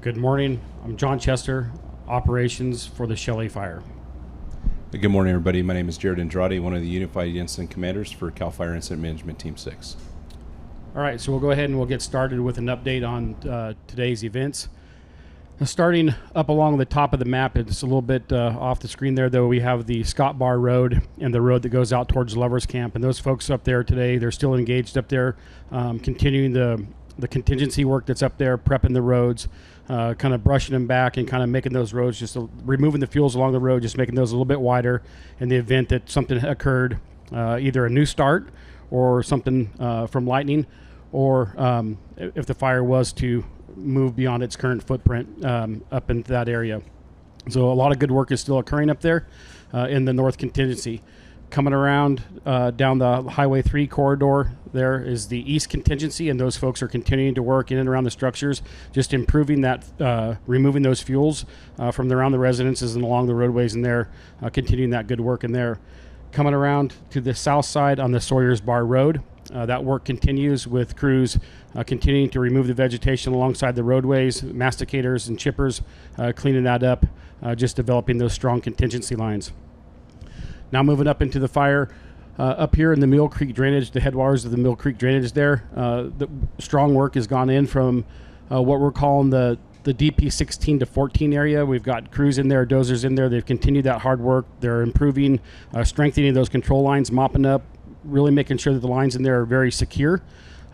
Good morning. I'm John Chester, operations for the Shelly fire. Good morning, everybody. My name is Jared Andrade, one of the Unified Incident Commanders for CAL FIRE Incident Management Team 6. All right, so we'll go ahead and we'll get started with an update on today's events. Starting up along the top of the map, it's a little bit off the screen there, though. We have the Scott Bar Road and the road that goes out towards Lovers Camp. And those folks up there today, they're still engaged up there, continuing the contingency work that's up there, prepping the roads, kind of brushing them back and kind of making those roads, just removing the fuels along the road, just making those a little bit wider in the event that something occurred, either a new start or something from lightning, or if the fire was to move beyond its current footprint up into that area. So a lot of good work is still occurring up there in the north contingency. Coming around down the Highway 3 corridor, there is the east contingency, and those folks are continuing to work in and around the structures, just improving that, removing those fuels from around the residences and along the roadways in there, continuing that good work in there. Coming around to the south side on the Sawyers Bar Road, that work continues with crews continuing to remove the vegetation alongside the roadways, masticators and chippers, cleaning that up, just developing those strong contingency lines. Now moving up into the fire, up here in the Mill Creek drainage, the headwaters of the Mill Creek drainage there, the strong work has gone in from what we're calling the DP 16 to 14 area. We've got crews in there, dozers in there. They've continued that hard work. They're improving, strengthening those control lines, mopping up, really making sure that the lines in there are very secure.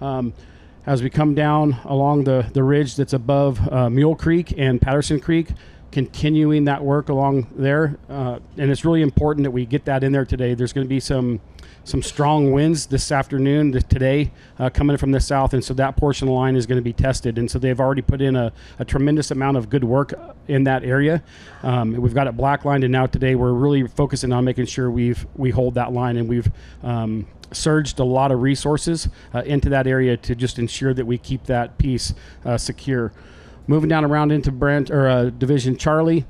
As we come down along the ridge that's above Mule Creek and Patterson Creek, continuing that work along there, and it's really important that we get that in there today. There's going to be some strong winds this afternoon, today, coming from the south, and so that portion of the line is going to be tested. And so they've already put in a tremendous amount of good work in that area. We've got it black lined, and now today we're really focusing on making sure we hold that line, and we've surged a lot of resources into that area to just ensure that we keep that piece secure. Moving down around into Division Charlie,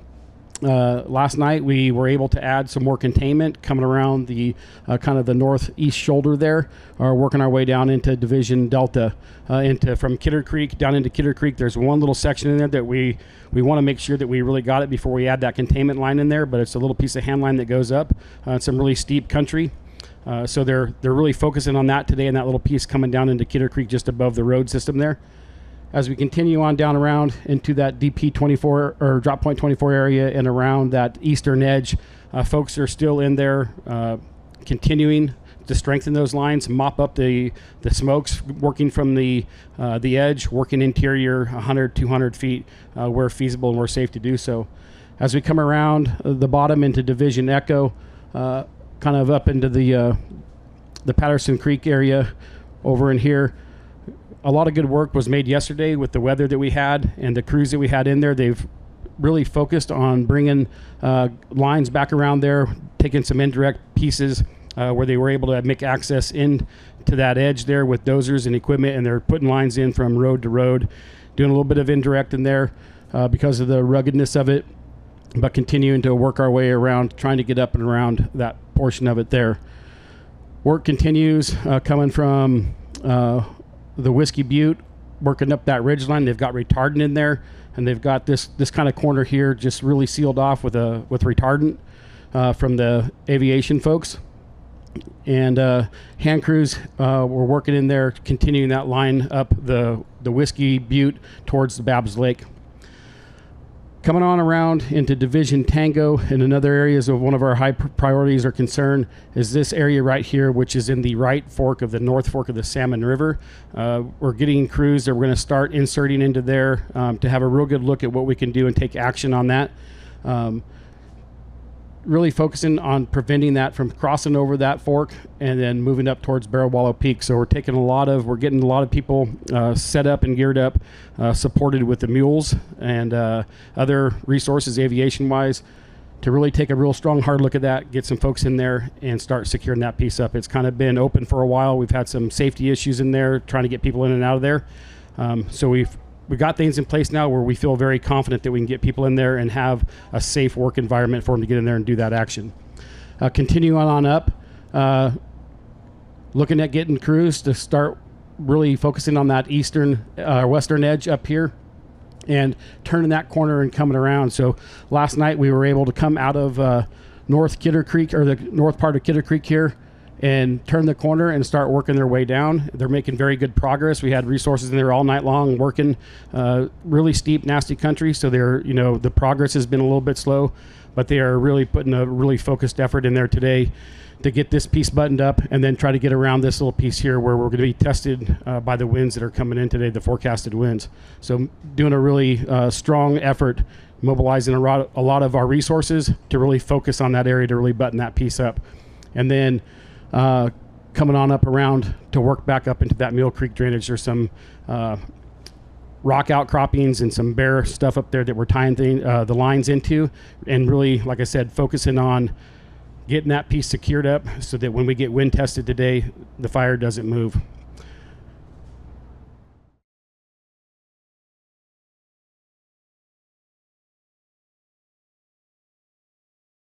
last night we were able to add some more containment coming around the kind of the northeast shoulder there, working our way down into Division Delta, from Kidder Creek down into Kidder Creek. There's one little section in there that we want to make sure that we really got it before we add that containment line in there, but it's a little piece of hand line that goes up. It's some really steep country. So they're really focusing on that today, and that little piece coming down into Kidder Creek just above the road system there. As we continue on down around into that DP 24 or drop point 24 area and around that eastern edge, folks are still in there continuing to strengthen those lines, mop up the smokes, working from the edge, working interior 100, 200 feet where feasible and where safe to do so. As we come around the bottom into Division Echo, kind of up into the Patterson Creek area over in here, a lot of good work was made yesterday with the weather that we had and the crews that we had in there. They've really focused on bringing lines back around there, taking some indirect pieces where they were able to make access into that edge there with dozers and equipment, and they're putting lines in from road to road, doing a little bit of indirect in there because of the ruggedness of it, but continuing to work our way around, trying to get up and around that portion of it there. Work continues coming from the Whiskey Butte, working up that ridge line. They've got retardant in there, and they've got this kind of corner here just really sealed off with retardant from the aviation folks. And hand crews were working in there, continuing that line up the Whiskey Butte towards the Babs Lake. Coming on around into Division Tango, and another areas of one of our high priorities or concern is this area right here, which is in the right fork of the North Fork of the Salmon River. We're getting crews that we're going to start inserting into there to have a real good look at what we can do and take action on that. Really focusing on preventing that from crossing over that fork and then moving up towards Barrel Wallow Peak. So we're getting a lot of people set up and geared up, supported with the mules and other resources aviation wise, to really take a real strong hard look at that, get some folks in there and start securing that piece up. It's kind of been open for a while. We've had some safety issues in there trying to get people in and out of there. So we've got things in place now where we feel very confident that we can get people in there and have a safe work environment for them to get in there and do that action. Continue on up, looking at getting crews to start really focusing on that western edge up here. and turning that corner and coming around. So last night we were able to come out of North Kidder Creek, or the north part of Kidder Creek here, and turn the corner and start working their way down. They're making very good progress. We had resources in there all night long working really steep, nasty country. So the progress has been a little bit slow, but they are really putting a really focused effort in there today to get this piece buttoned up and then try to get around this little piece here where we're going to be tested by the winds that are coming in today, the forecasted winds. So doing a really strong effort, mobilizing a lot of our resources to really focus on that area to really button that piece up. And then coming on up around to work back up into that Mule Creek drainage. There's some rock outcroppings and some bare stuff up there that we're tying the lines into, and really, like I said, focusing on getting that piece secured up so that when we get wind tested today, the fire doesn't move.